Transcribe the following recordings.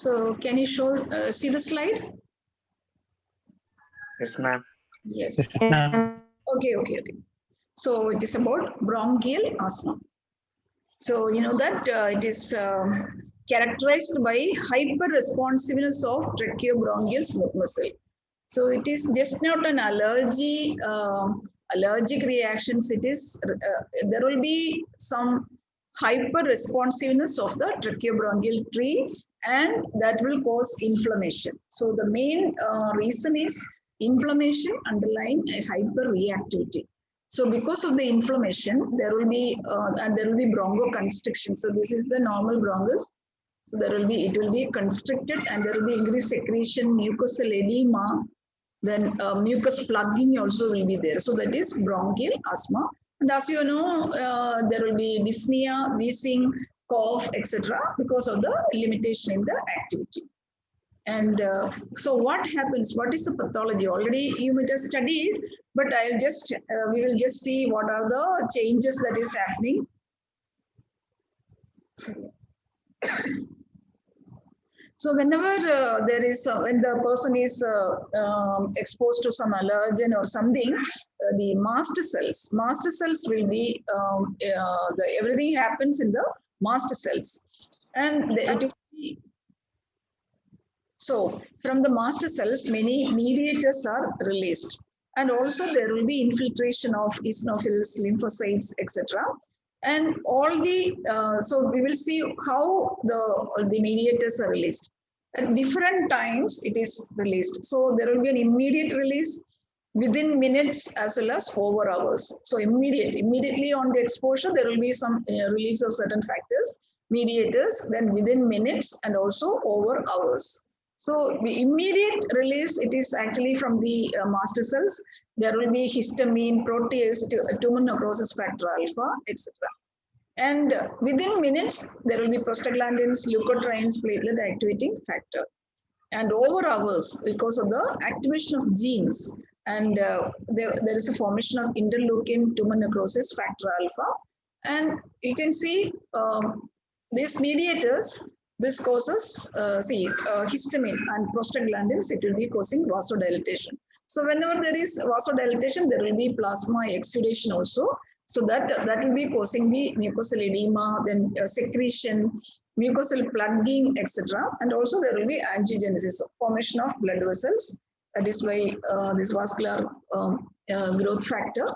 So can you show, see the slide? Yes, ma'am. Yes. Yes, ma'am. Okay. So it is about bronchial asthma. So you know that it is characterized by hyper-responsiveness of tracheobronchial smooth muscle. So it is just not an allergy, allergic reactions. It is there will be some hyper-responsiveness of the tracheobronchial tree, and that will cause inflammation. So the main reason is inflammation underlying a hyperreactivity. So because of the inflammation, there will be and there will be bronchoconstriction. So this is the normal bronchus. So it will be constricted, and there will be increased secretion, mucosal edema, then mucus plugging also will be there. So that is bronchial asthma. And as you know, there will be dyspnea, wheezing, cough, etc. because of the limitation in the activity. And so what happens? What is the pathology? Already you might have studied, but we will just see what are the changes that is happening. So whenever when the person is exposed to some allergen or something, the mast cells will be, everything happens in the mast cells. And it will be, so from the mast cells, many mediators are released. And also there will be infiltration of eosinophils, lymphocytes, etc. And all the, so we will see how the mediators are released. At different times it is released. So there will be an immediate release within minutes as well as over hours. So immediately on the exposure, there will be some release of certain factors, mediators, then within minutes and also over hours. So the immediate release, it is actually from the mast cells. There will be histamine, protease, tumor necrosis factor alpha, etc. And within minutes, there will be prostaglandins, leukotrienes, platelet activating factor. And over hours, because of the activation of genes, and there is a formation of interleukin, tumor necrosis factor alpha. And you can see these mediators, this causes, histamine and prostaglandins, it will be causing vasodilatation. So whenever there is vasodilatation, there will be plasma exudation also. So that will be causing the mucosal edema, then secretion, mucosal plugging, etc. And also there will be angiogenesis, formation of blood vessels. That is why this vascular growth factor.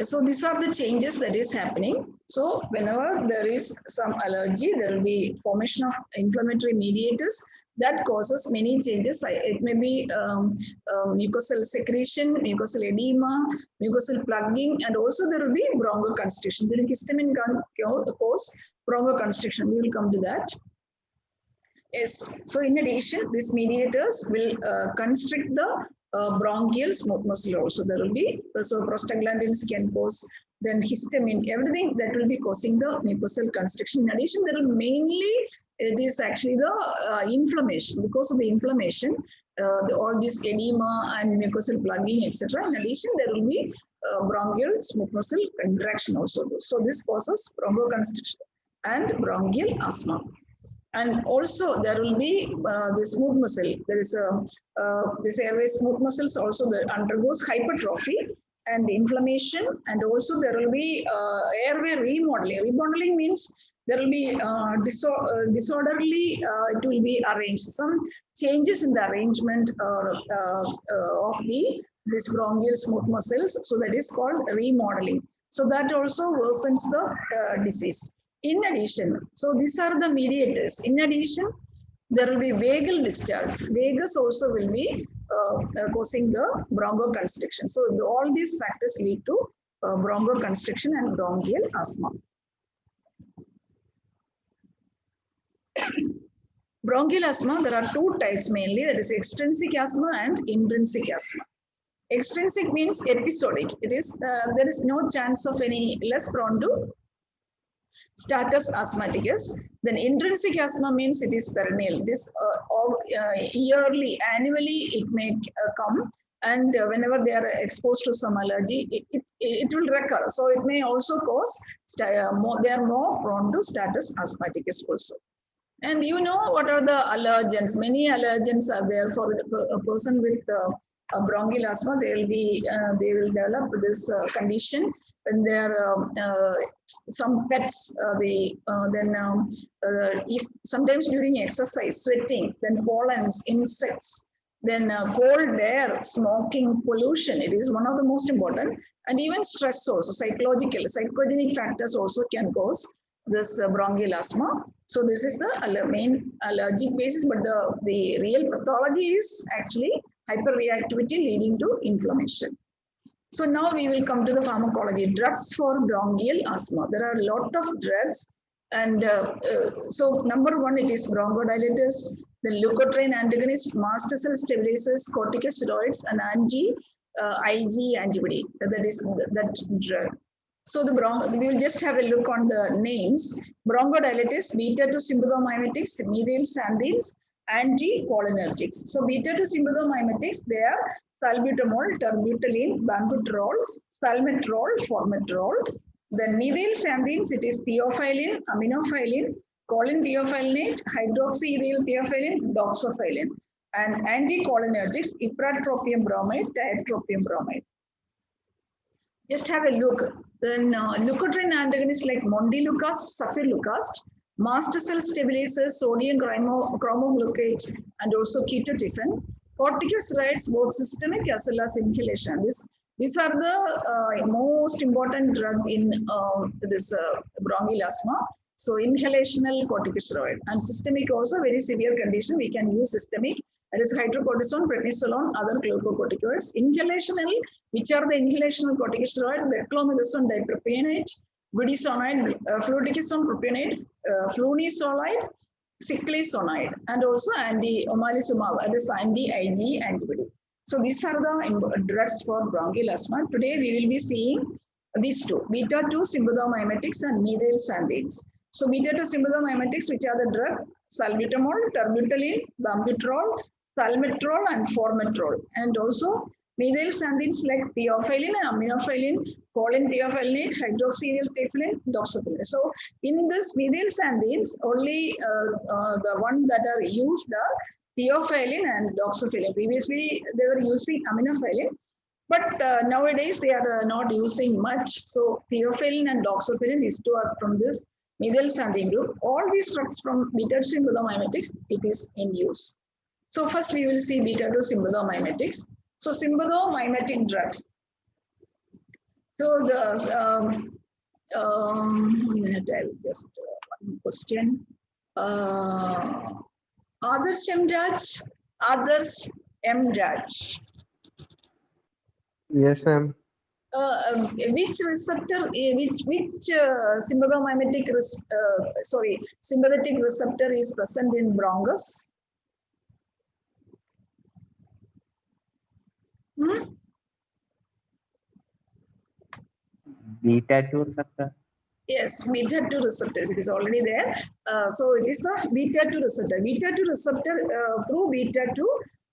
So these are the changes that is happening. So whenever there is some allergy, there will be formation of inflammatory mediators that causes many changes. It may be mucosal secretion, mucosal edema, mucosal plugging, and also there will be bronchoconstriction. The histamine can cause bronchoconstriction. We will come to that. Yes. So in addition, these mediators will constrict the bronchial smooth muscle also. There will be, so prostaglandins can cause, then histamine, everything that will be causing the mucosal constriction. In addition, there will mainly, it is actually the inflammation. Because of the inflammation, all this edema and mucosal plugging, etc. In addition, there will be bronchial smooth muscle contraction also. So this causes bronchoconstriction and bronchial asthma. And also there will be the smooth muscle. There is this airway smooth muscles also that undergoes hypertrophy and inflammation, and also there will be airway remodeling. Remodeling means there will be disorderly, it will be arranged. Some changes in the arrangement of this bronchial smooth muscles. So that is called remodeling. So that also worsens the disease. In addition, so these are the mediators. In addition, there will be vagal discharge. Vagus also will be causing the bronchoconstriction. So all these factors lead to bronchoconstriction and bronchial asthma. Bronchial asthma, there are two types mainly, that is extrinsic asthma and intrinsic asthma. Extrinsic means episodic. It is there is no chance of any less prone to status asthmaticus. Then intrinsic asthma means it is perennial. This yearly, annually it may come, and whenever they are exposed to some allergy, it will recur. So it may also cause, they are more prone to status asthmaticus also. And you know what are the allergens? Many allergens are there for a person with a bronchial asthma. They will develop this condition when they're some pets. If sometimes during exercise, sweating, then pollens, insects, then cold air, smoking, pollution. It is one of the most important, and even stress also, psychogenic factors also can cause this bronchial asthma. So this is the main allergic basis, but the real pathology is actually hyperreactivity leading to inflammation. So now we will come to the pharmacology. Drugs for bronchial asthma. There are a lot of drugs. And so number one, it is bronchodilators, the leukotriene antagonist, mast cell stabilizers, corticosteroids, and anti-Ig antibody. That is that drug. So we will just have a look on the names. Bronchodilators, beta-2 sympathomimetics, methylxanthines, anticholinergics. So beta-2 sympathomimetics, they are salbutamol, terbutaline, bambuterol, salmeterol, formoterol. Then methylxanthines, it is theophylline, aminophylline, choline theophyllinate, hydroxyethyl theophylline, doxorubicin. And anticholinergics, ipratropium bromide, tiotropium bromide. Just have a look. Then leukotriene antagonists like montelukast, safirlukast, mast cell stabilizers, sodium chromoglucate, and also ketotifen. Corticosteroids, both systemic as well as inhalation. These are the most important drug in this bronchial asthma. So inhalational corticosteroid and systemic also very severe condition. We can use systemic. That is hydrocortisone, prednisolone, other glucocorticoids. Inhalational, which are the inhalational corticosteroid, beclomethasone dipropionate, budesonide, fluticasone propionate, flunisolide, cyclisonide, and also omalizumab, that is anti-Ig antibody. So these are the drugs for bronchial asthma. Today we will be seeing these two, beta-2 sympathomimetics and methylxanthines. So beta-2 sympathomimetics, which are the drug salbutamol, terbutaline, bambuterol, salmeterol, and formoterol. And also methylxanthines like theophylline and aminophylline, choline theophyllinate, hydroxyethyl theophylline, doxorubicin. So in this methylxanthines, only the one that are used are theophylline and doxorubicin. Previously, they were using aminophylline, but nowadays they are not using much. So theophylline and doxorubicin, these two are from this methylxanthine group. All these drugs from beta-2 sympathomimetics, it is in use. So first we will see beta-2 sympathomimetics. So sympathomimetic drugs. So the 1 minute, I will just one question. Adarsh Mraj. Yes, ma'am. Which receptor, which sympathomimetic, sympathetic receptor is present in bronchus? Beta-2 receptor. Yes, beta-2 receptors. It is already there. So it is the beta-2 receptor. Beta-2 receptor through beta-2.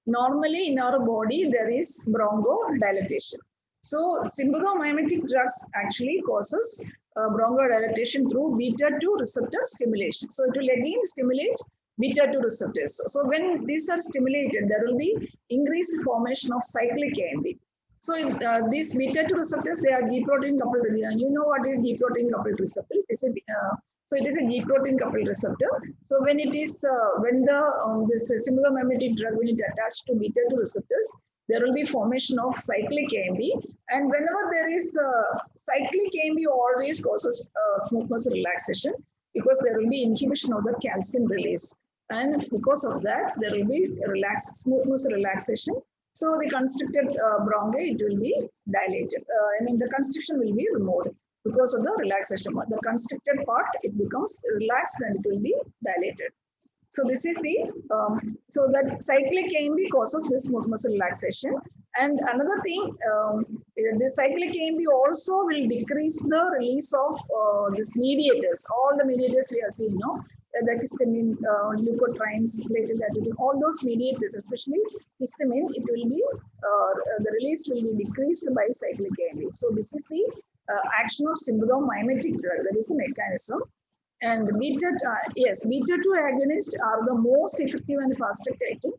Normally in our body there is bronchodilation. So sympathomimetic drugs actually causes bronchodilation through beta-2 receptor stimulation. So it will again stimulate beta-2 receptors. So when these are stimulated, there will be increased formation of cyclic AMP. So these beta-2 receptors, they are G protein coupled. You know what is G protein coupled receptor? So it is a G protein coupled receptor. So when it is when the this sympathomimetic drug when it attached to beta-2 receptors, there will be formation of cyclic AMP. And whenever there is cyclic AMP, always causes smooth muscle relaxation because there will be inhibition of the calcium release. And because of that, there will be smooth muscle relaxation. So the constricted bronchi, it will be dilated. The constriction will be removed because of the relaxation. The constricted part, it becomes relaxed and it will be dilated. So this is the, so that cyclic AMP causes this smooth muscle relaxation. And another thing, the cyclic AMP also will decrease the release of these mediators. All the mediators we have seen, no? The histamine, leukotrienes, platelet activity, all those mediators, especially histamine, it will be, the release will be decreased by cyclic AMP. So this is the action of sympathomimetic drug, that is the mechanism. And beta 2 agonists are the most effective and fastest acting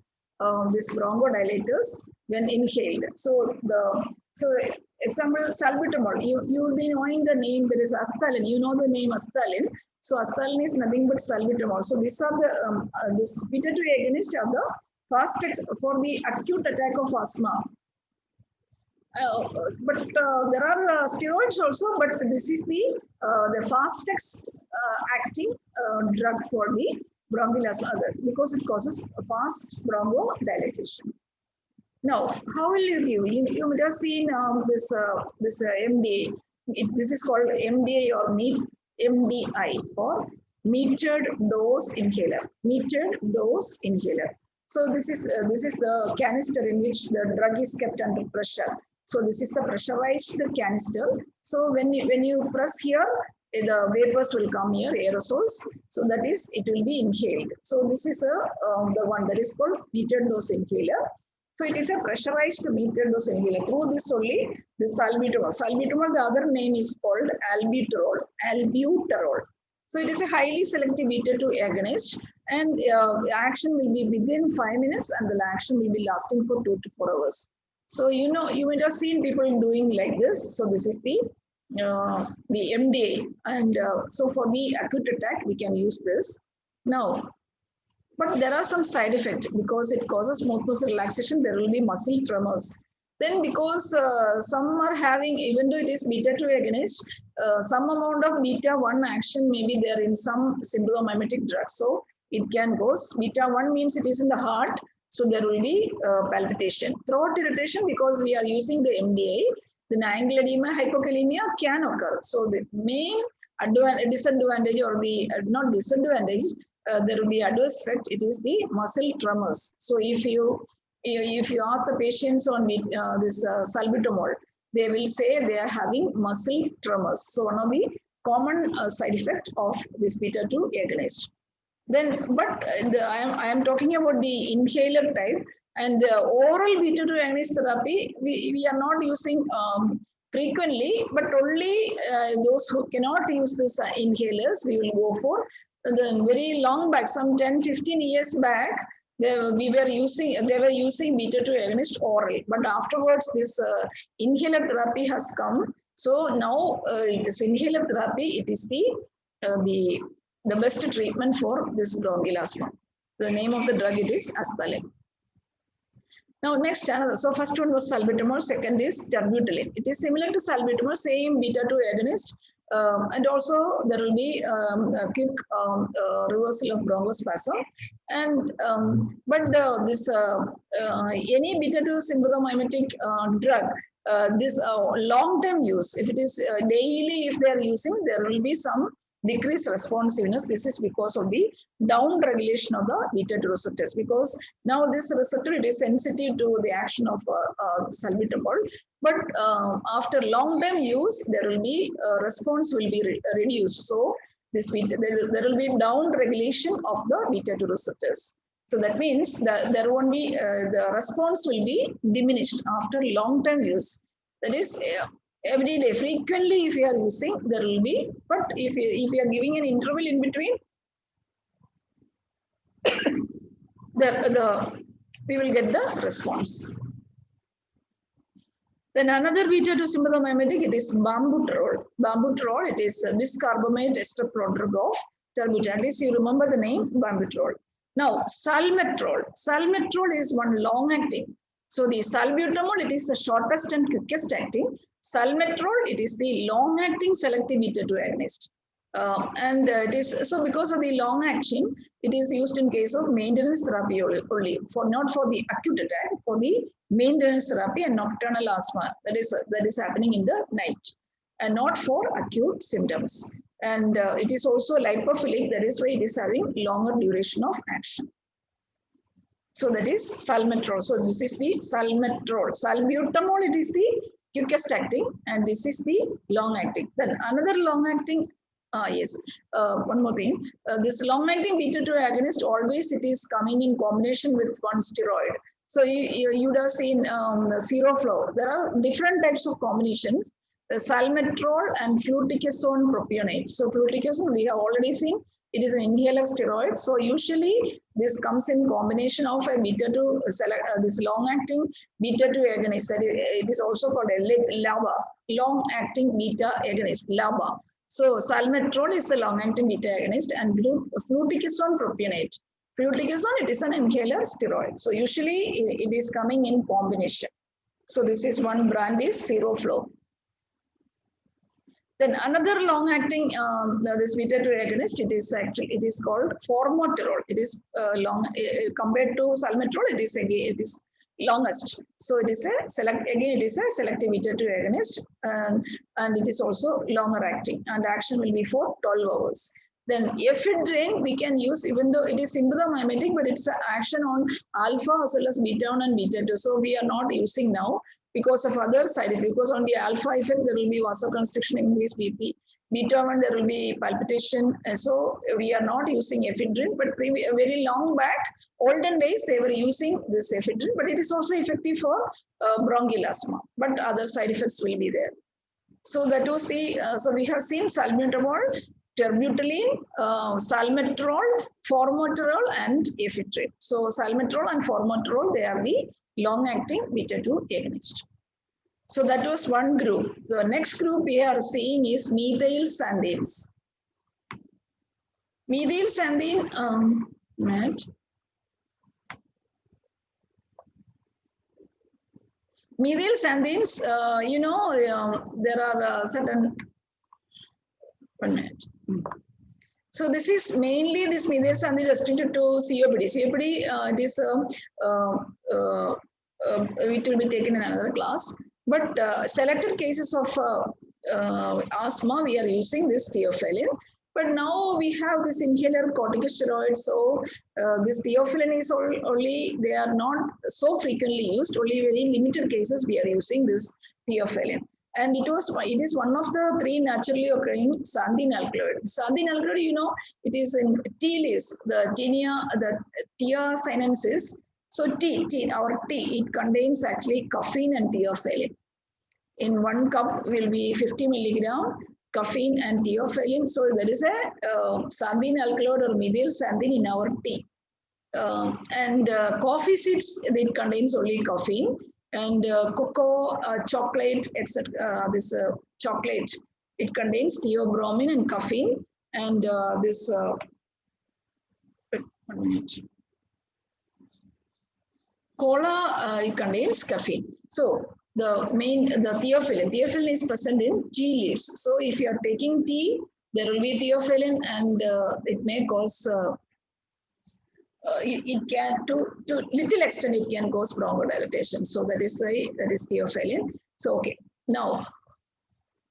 these bronchodilators when inhaled. So example salbutamol. You will be knowing the name. There is Astalin. You know the name Astalin. So Astalin is nothing but salbutamol. So these are the this beta 2 agonists are the fastest for the acute attack of asthma. But there are steroids also, but this is the fastest acting drug for the bronchial asthma because it causes a fast bronchodilation. Now, how will you give? You must have seen this MDA. This is called MDA or MDI or metered dose inhaler. Metered dose inhaler. So this is the canister in which the drug is kept under pressure. So this is the pressurized canister. So when you press here, the vapors will come here, aerosols. So that is, it will be inhaled. So this is the one that is called metered dose inhaler. So it is a pressurized metered dose inhaler. Through this only, the salbutamol. Salbutamol, the other name is called albuterol. Albuterol. So it is a highly selective beta 2 agonist, and action will be within 5 minutes, and the action will be lasting for 2 to 4 hours. So you might have seen people doing like this. So this is the MDA, and so for the acute attack we can use this. Now, but there are some side effects because it causes smooth muscle relaxation. There will be muscle tremors. Then because some are having, even though it is beta 2 agonist, some amount of beta 1 action may be there in some sympathomimetic drugs. So it can go. Beta 1 means it is in the heart. So there will be palpitation. Throat irritation because we are using the MDA. Then angle edema, hypokalemia can occur. So the main disadvantage, or the not disadvantage, there will be adverse effect. It is the muscle tremors. So if you ask the patients on this salbutamol, they will say they are having muscle tremors. So one of the common side effect of this beta 2 agonist. Then, but I am talking about the inhaler type, and the oral beta 2 agonist therapy we are not using frequently, but only those who cannot use this inhalers we will go for. Then very long back, some 10-15 years back, they were using beta 2 agonist oral, but afterwards this inhaler therapy has come. So now it is inhaler therapy. It is the best treatment for this bronchial asthma. The name of the drug it is Astalin. Now next, so first one was salbutamol, second is terbutaline. It is similar to salbutamol, same beta 2 agonist, and also there will be a quick reversal of bronchospasm. And but this any beta 2 sympathomimetic drug, this long-term use, if it is daily, if they are using, there will be some decreased responsiveness. This is because of the down regulation of the beta 2 receptors, because now this receptor, it is sensitive to the action of salbutamol, but after long term use there will be response will be reduced. So this there will be down regulation of the beta 2 receptors. So that means that there won't be the response will be diminished after long term use. That is every day, frequently, if you are using, there will be, but if you are giving an interval in between, we will get the response. Then another beta 2 sympathomimetic, it is Bambuterol. Bambuterol, it is biscarbamate ester prodrug of terbutaline. At least you remember the name Bambuterol. Now, Salmeterol. Salmeterol is one long acting. So the salbutamol, it is the shortest and quickest acting. Salmeterol, it is the long-acting selective beta 2 agonist. And it is so because of the long action, it is used in case of maintenance therapy only, for not for the acute attack, for the maintenance therapy and nocturnal asthma that is happening in the night, and not for acute symptoms. And it is also lipophilic, that is why it is having longer duration of action. So that is Salmeterol. So this is the Salmeterol. Salbutamol, it is the quickest acting, and this is the long acting. Then another long acting, one more thing. This long acting beta 2 agonist, always it is coming in combination with one steroid. So you would have seen Seroflow. There are different types of combinations. salmeterol and fluticasone propionate. So fluticasone we have already seen, it is an inhaler steroid. So usually this comes in combination of a beta-2 this long-acting beta-2 agonist. It is also called a LABA, long-acting beta agonist, LABA. So salmeterol is a long-acting beta agonist, and fluticasone propionate. Fluticasone, it is an inhaler steroid. So usually it is coming in combination. So this is one brand is Seroflow. Then another long-acting this beta-2 agonist, it is called formoterol. It is compared to salmeterol, it is longest. So it is a selective beta-2 agonist, and it is also longer acting, and action will be for 12 hours. Then ephedrine we can use, even though it is sympathomimetic, but it's action on alpha as well as beta-1 and beta-2. So we are not using now because of other side effects. Because on the alpha effect, there will be vasoconstriction, increased BP. Beta-1, there will be palpitation. And so we are not using ephedrine, but very long back, olden days, they were using this ephedrine, but it is also effective for bronchial asthma, but other side effects will be there. So that was the, so we have seen salbutamol, terbutaline, salmeterol, formoterol, and ephedrine. So salmeterol and formoterol, they are the long-acting beta-2 agonist. So that was one group. The next group we are seeing is methylxanthines. Methylxanthine, Matt. Methylxanthines, there are certain, 1 minute. So this is mainly this methylxanthine restricted to COPD. COPD, it is it will be taken in another class. But selected cases of asthma, we are using this theophylline. But now we have this inhaler corticosteroids. So this theophylline is only, they are not so frequently used. Only very limited cases we are using this theophylline. And it is one of the 3 naturally occurring xanthine alkaloid. Xanthine alkaloid, it is in tea leaves, the Thea sinensis. So our tea, it contains actually caffeine and theophylline. In 1 cup will be 50 milligram caffeine and theophylline. So there is a xanthine alkaloid or methylxanthine in our tea. And coffee seeds, it contains only caffeine. And cocoa, chocolate, etc. This chocolate, it contains theobromine and caffeine. And this, 1 minute. Cola, it contains caffeine. So the theophylline is present in tea leaves. So if you are taking tea, there will be theophylline, and it may cause it can, to little extent, it can cause bronchodilation. So that is why that is theophylline. So okay, now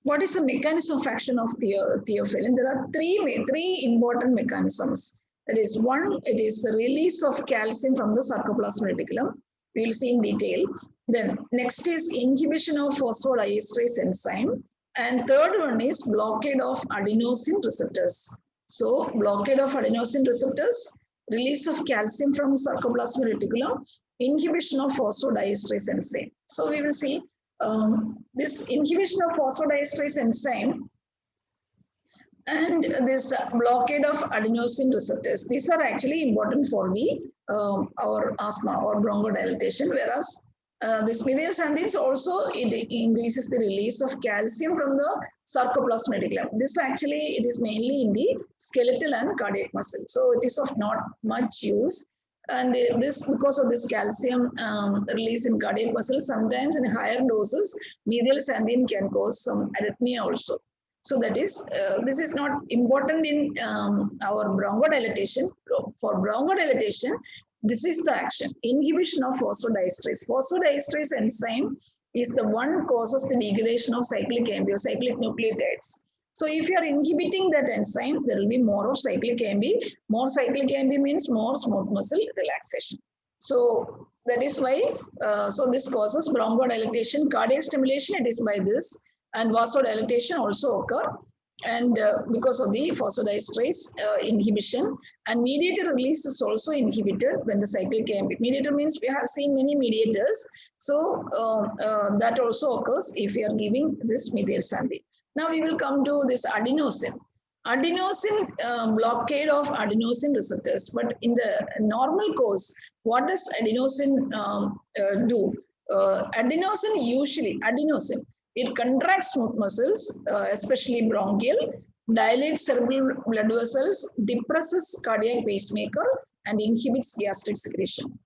what is the mechanism of action of theophylline? There are three important mechanisms. That is, one, it is the release of calcium from the sarcoplasmic reticulum. We will see in detail. Then next is inhibition of phosphodiesterase enzyme. And third one is blockade of adenosine receptors. So blockade of adenosine receptors, release of calcium from sarcoplasmic reticulum, inhibition of phosphodiesterase enzyme. So we will see this inhibition of phosphodiesterase enzyme and this blockade of adenosine receptors. These are actually important for the our asthma or bronchodilation, whereas this methylxanthines also, it increases the release of calcium from the sarcoplasmic reticulum. This actually, it is mainly in the skeletal and cardiac muscle. So it is of not much use. And this, because of this calcium release in cardiac muscle, sometimes in higher doses, methylxanthine can cause some arrhythmia also. So that is, this is not important in our bronchodilation. For bronchodilation, this is the action, inhibition of phosphodiesterase. Phosphodiesterase enzyme is the one causes the degradation of cyclic AMP or cyclic nucleotides. So if you are inhibiting that enzyme, there will be more of cyclic AMP. More cyclic AMP means more smooth muscle relaxation. So that is why, so this causes bronchodilation, cardiac stimulation, it is by this, and vasodilation also occur. And because of the phosphodiesterase inhibition, and mediator release is also inhibited when the cyclic AMP. Mediator means we have seen many mediators. So that also occurs if we are giving this methylxanthine. Now we will come to this adenosine. Adenosine, blockade of adenosine receptors. But in the normal course, what does adenosine do? Adenosine, it contracts smooth muscles, especially bronchial, dilates cerebral blood vessels, depresses cardiac pacemaker, and inhibits gastric secretion.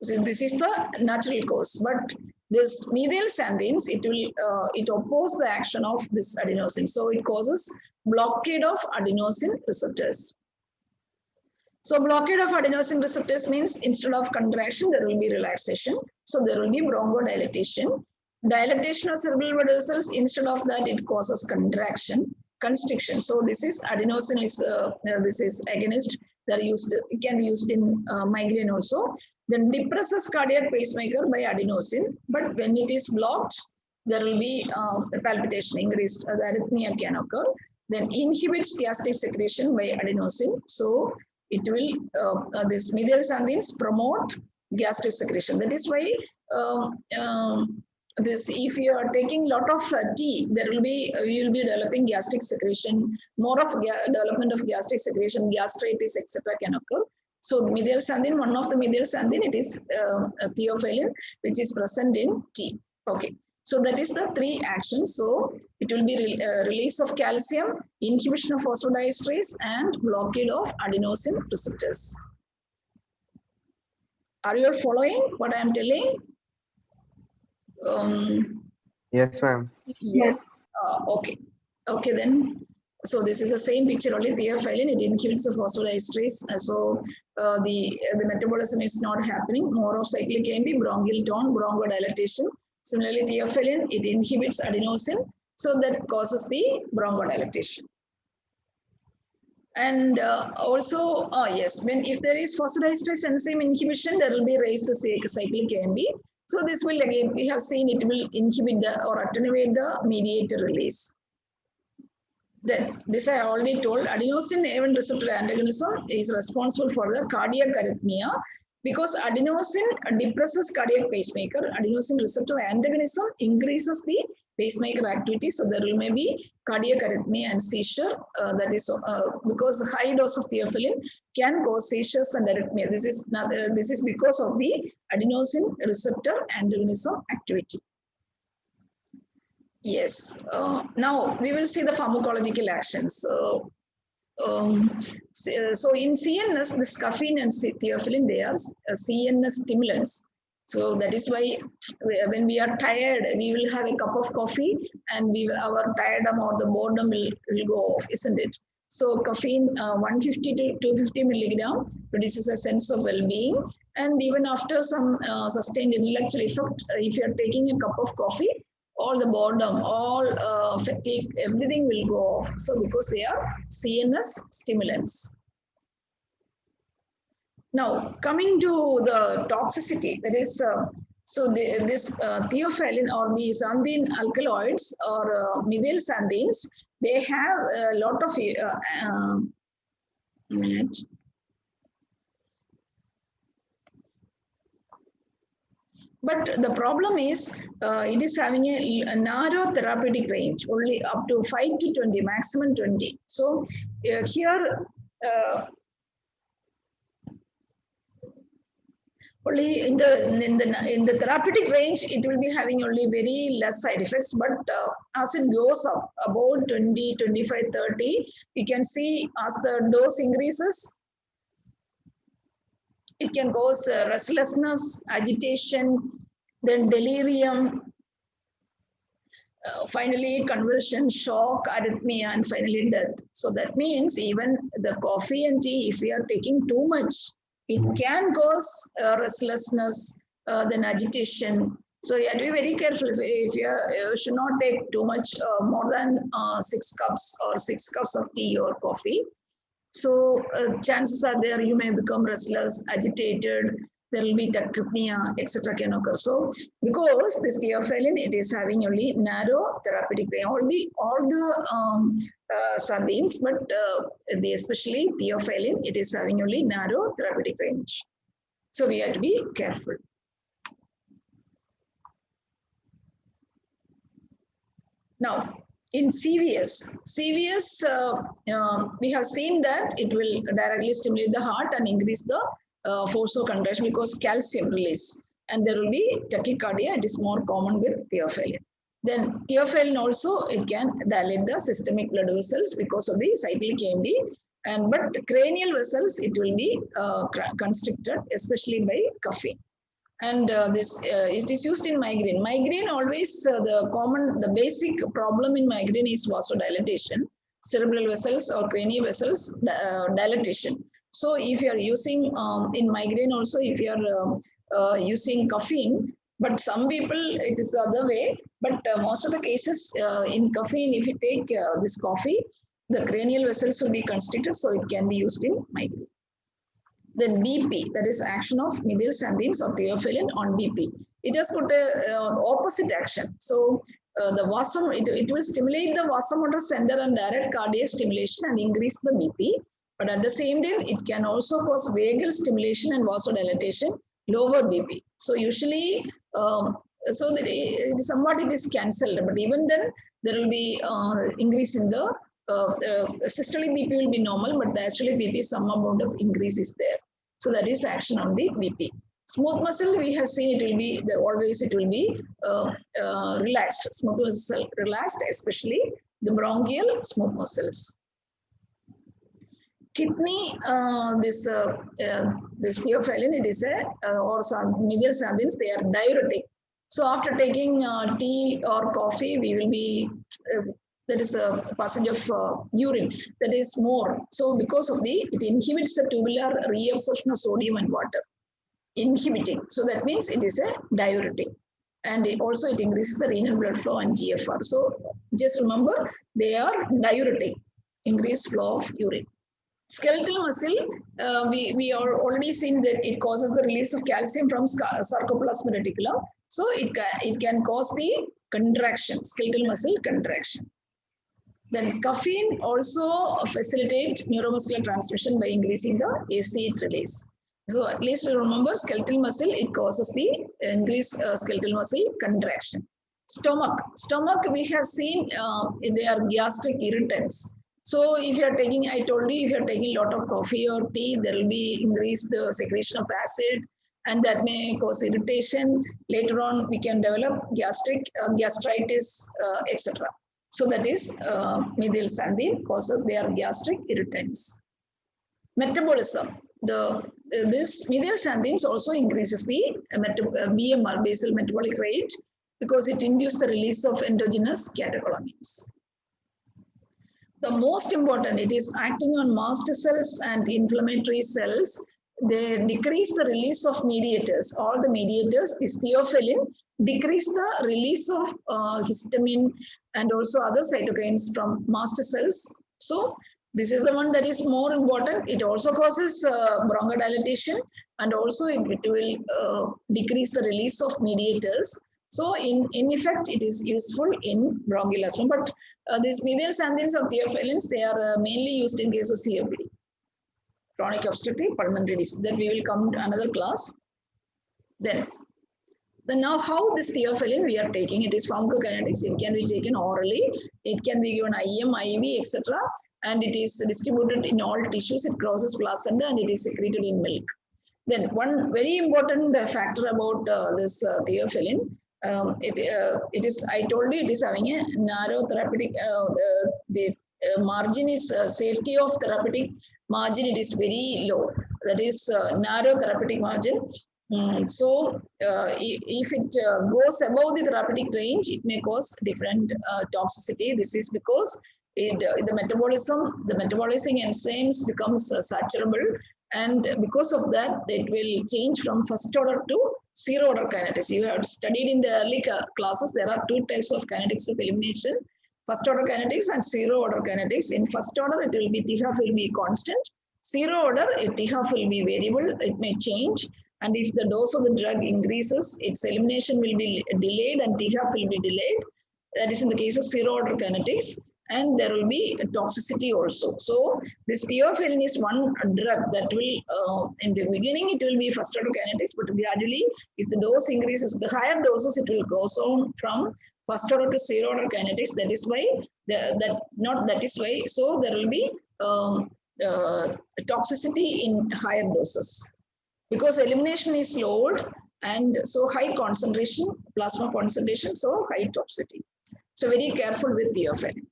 So this is the natural cause, but this methylxanthines, it opposes the action of this adenosine, so it causes blockade of adenosine receptors. So blockade of adenosine receptors means instead of contraction, there will be relaxation. So there will be bronchodilation. Dilatation of cerebral blood vessels, instead of that, it causes contraction, constriction. So this is adenosine is this is agonist that are used, it can be used in migraine also. Then depresses cardiac pacemaker by adenosine, but when it is blocked, there will be palpitation increased, the arrhythmia can occur. Then inhibits gastric secretion by adenosine. So it will, this methylxanthines promote gastric secretion. That is why this, if you are taking a lot of tea, there will be, you will be developing gastric secretion, more of development of gastric secretion, gastritis, etc. can occur. So methylxanthine, one of the methylxanthine, it is theophylline, which is present in tea. Okay. So that is the three actions. So it will be release of calcium, inhibition of phosphodiesterase, and blockade of adenosine receptors. Are you following what I am telling? Yes, ma'am. Yes. Okay. Okay then. So this is the same picture, only theophylline. It inhibits the phosphodiesterase. So the metabolism is not happening. More of cyclic AMP, bronchial tone, bronchodilation. Similarly, theophylline, it inhibits adenosine. So that causes the bronchodilation. And also, yes, when if there is phosphodiesterase enzyme inhibition, there will be raised cyclic AMP. So this will, again, we have seen it will inhibit the or attenuate the mediator release. Then this I already told, adenosine A1 receptor antagonism is responsible for the cardiac arrhythmia because adenosine depresses cardiac pacemaker. Adenosine receptor antagonism increases the pacemaker activity, so there may be cardiac arrhythmia and seizure. That is because high dose of theophylline can cause seizures and arrhythmia. This is because of the adenosine receptor antagonism activity. Yes. Now we will see the pharmacological actions. So in CNS, this caffeine and theophylline, they are CNS stimulants. So that is why when we are tired, we will have a cup of coffee and our tiredom or the boredom will go off, isn't it? So caffeine 150 to 250 milligram produces a sense of well-being. And even after some sustained intellectual effect, if you are taking a cup of coffee, all the boredom, all fatigue, everything will go off. So because they are CNS stimulants. Now, coming to the toxicity, that is, this theophylline or the xanthine alkaloids or methylxanthines, they have a lot of, But the problem is, it is having a narrow therapeutic range, only up to 5 to 20, maximum 20. So here, only in the therapeutic range, it will be having only very less side effects. But as it goes up, about 20, 25, 30, you can see as the dose increases, it can cause restlessness, agitation, then delirium, finally convulsion, shock, arrhythmia, and finally death. So that means even the coffee and tea, if we are taking too much, it can cause restlessness, then agitation. So you have to be very careful. If you should not take too much, more than 6 cups or 6 cups of tea or coffee. So chances are there you may become restless, agitated, there will be tachypnea, etc. can occur. So because this theophylline, it is having only narrow therapeutic range, all the xanthines, but especially theophylline, it is having only narrow therapeutic range. So we have to be careful. Now, in CVS, we have seen that it will directly stimulate the heart and increase the force of contraction because calcium release. And there will be tachycardia. It is more common with theophylline. Then theophylline also, it can dilate the systemic blood vessels because of the cyclic AMP. But cranial vessels, it will be constricted, especially by caffeine. And it is used in migraine. Migraine always the basic problem in migraine is vasodilatation, cerebral vessels or cranial vessels dilatation. So if you are using in migraine also, if you are using caffeine, but some people it is the other way. But most of the cases in caffeine, if you take this coffee, the cranial vessels will be constricted, so it can be used in migraine. Then BP, that is action of methylxanthines or theophylline on BP. It has got a opposite action. So it will stimulate the vasomotor center and direct cardiac stimulation and increase the BP. But at the same time, it can also cause vagal stimulation and vasodilatation, lower BP. So usually, somewhat it is cancelled. But even then, there will be increase in the systolic BP will be normal, but the diastolic BP, some amount of increase is there. So that is action on the BP. Smooth muscle, we have seen it will be there always. It will be relaxed. Smooth muscle relaxed, especially the bronchial smooth muscles. Kidney, this theophylline, it is or some methylxanthines, they are diuretic. So after taking tea or coffee, we will be that is a passage of urine that is more. So because of it inhibits the tubular reabsorption of sodium and water, inhibiting. So that means it is a diuretic. And it increases the renal blood flow and GFR. So just remember, they are diuretic, increased flow of urine. Skeletal muscle, we are already seen that it causes the release of calcium from sarcoplasmic reticulum. So it can cause the contraction, skeletal muscle contraction. Then caffeine also facilitates neuromuscular transmission by increasing the ACH release. So at least remember, skeletal muscle, it causes the increased skeletal muscle contraction. Stomach, we have seen they are gastric irritants. So if you are taking, I told you, if you are taking a lot of coffee or tea, there will be increased the secretion of acid, and that may cause irritation. Later on, we can develop gastritis, etc. So that is methylxanthine causes their gastric irritants. Metabolism. This methylxanthines also increases the BMR, basal metabolic rate, because it induces the release of endogenous catecholamines. The most important, it is acting on mast cells and inflammatory cells. They decrease the release of mediators. All the mediators, this theophylline, decrease the release of histamine and also other cytokines from mast cells. So this is the one that is more important. It also causes bronchodilation, and also it will decrease the release of mediators. So in effect, it is useful in bronchial asthma. But these methylxanthines or theophyllines, they are mainly used in case of COPD, chronic obstructive pulmonary disease. Then we will come to another class. Then now how this theophylline we are taking, it is pharmacokinetics. It can be taken orally, it can be given IM, IV, etc. And it is distributed in all tissues. It crosses placenta and it is secreted in milk. Then one very important factor about this theophylline, it is, I told you, it is having a narrow therapeutic, the margin is safety of therapeutic margin, it is very low. That is narrow therapeutic margin. So if it goes above the therapeutic range, it may cause different toxicity. This is because the metabolizing enzymes becomes saturable, and because of that, it will change from first order to zero order kinetics. You have studied in the early classes, there are two types of kinetics of elimination: first order kinetics and zero order kinetics. In first order, it will be THAF will be constant. Zero order, THAF will be variable, it may change. And if the dose of the drug increases, its elimination will be delayed and THAF will be delayed. That is in the case of zero order kinetics. And there will be toxicity also. So this theophylline is one drug that will, in the beginning, it will be first order kinetics, but gradually, if the dose increases, the higher doses, it will go on from first order to zero order kinetics. That is why so there will be toxicity in higher doses because elimination is lowered and so high concentration, plasma concentration, so high toxicity. So very careful with theophylline.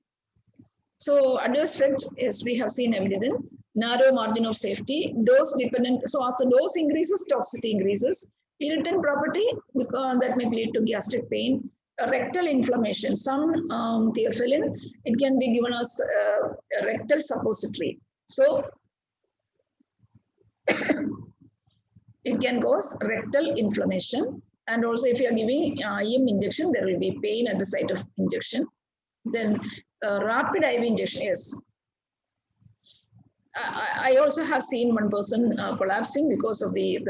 So adverse effect, as we have seen evident, narrow margin of safety, dose dependent. So as the dose increases, toxicity increases. Irritant property, because that may lead to gastric pain. Rectal inflammation. Some theophylline, it can be given as a rectal suppository. So it can cause rectal inflammation. And also if you are giving IM injection, there will be pain at the site of injection. Then rapid IV injection, yes. I also have seen one person collapsing because of the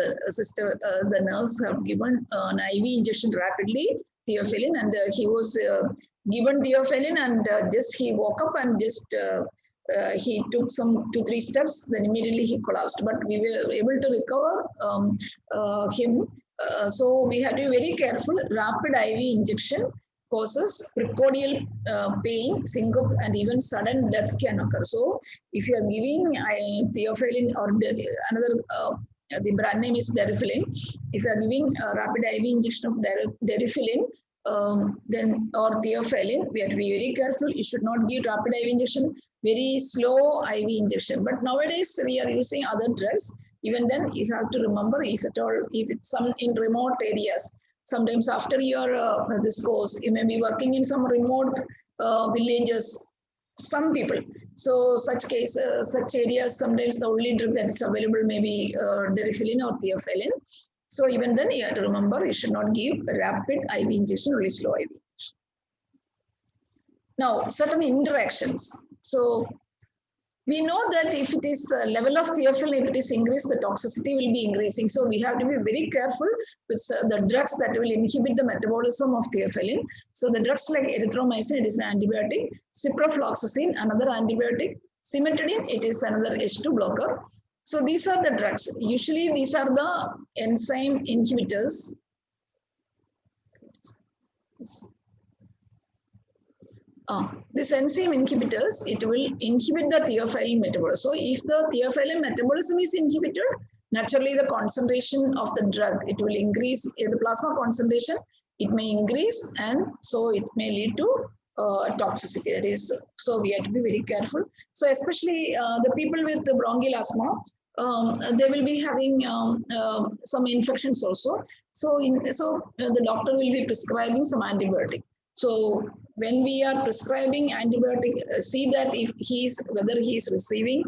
nurse have given an IV injection rapidly, theophylline, and he was given theophylline and just he woke up and just he took some 2-3 steps, then immediately he collapsed. But we were able to recover him. So we had to be very careful. Rapid IV injection causes precordial pain, syncope, and even sudden death can occur. So if you are giving theophylline or another, the brand name is Derifylline. If you are giving a rapid IV injection of Derifylline, then or theophylline, we have to be very careful. You should not give rapid IV injection, very slow IV injection. But nowadays we are using other drugs. Even then, you have to remember if it's some in remote areas. Sometimes after your this course, you may be working in some remote villages. Some people. So such cases, such areas, sometimes the only drug that is available may be Derifylline or theophylline. So even then, you have to remember you should not give rapid IV injection, really slow IV injection. Now, certain interactions. So we know that if it is level of theophylline, if it is increased, the toxicity will be increasing. So we have to be very careful with the drugs that will inhibit the metabolism of theophylline. So the drugs like erythromycin, it is an antibiotic. Ciprofloxacin, another antibiotic. Cimetidine, it is another H2 blocker. So these are the drugs. Usually these are the enzyme inhibitors. This enzyme inhibitors, it will inhibit the theophylline metabolism. So if the theophylline metabolism is inhibited, naturally the concentration of the drug, it will increase, the plasma concentration, it may increase, and so it may lead to toxicity. That is, so we have to be very careful. So especially the people with the bronchial asthma, they will be having some infections also. So the doctor will be prescribing some antibiotic. So when we are prescribing antibiotic, see that if whether he is receiving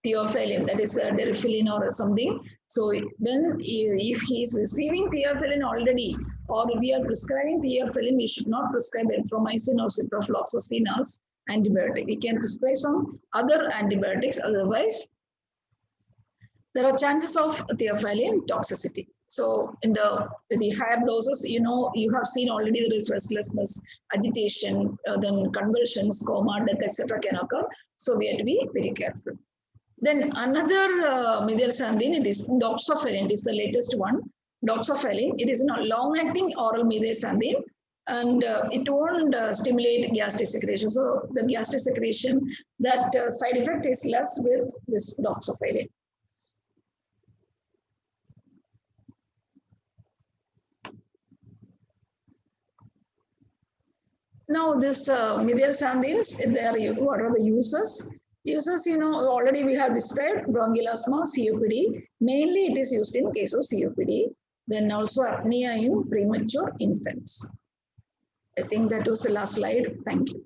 theophylline, that is Derifylline or something. So when if he is receiving theophylline already, or we are prescribing theophylline, we should not prescribe erythromycin or ciprofloxacin as antibiotic. We can prescribe some other antibiotics. Otherwise, there are chances of theophylline toxicity. So in the higher doses, you have seen already there is restlessness, agitation, then convulsions, coma, death, etc. can occur. So we have to be very careful. Then another methylxanthine, it is doxorubicin. It is the latest one. Doxorubicin. It is a long-acting oral methylxanthine, and it won't stimulate gastric secretion. So the gastric secretion, that side effect is less with this doxorubicin. Now this methylxanthines, what are the uses? Uses, already we have described bronchial asthma, COPD. Mainly it is used in case of COPD. Then also apnea in premature infants. I think that was the last slide. Thank you.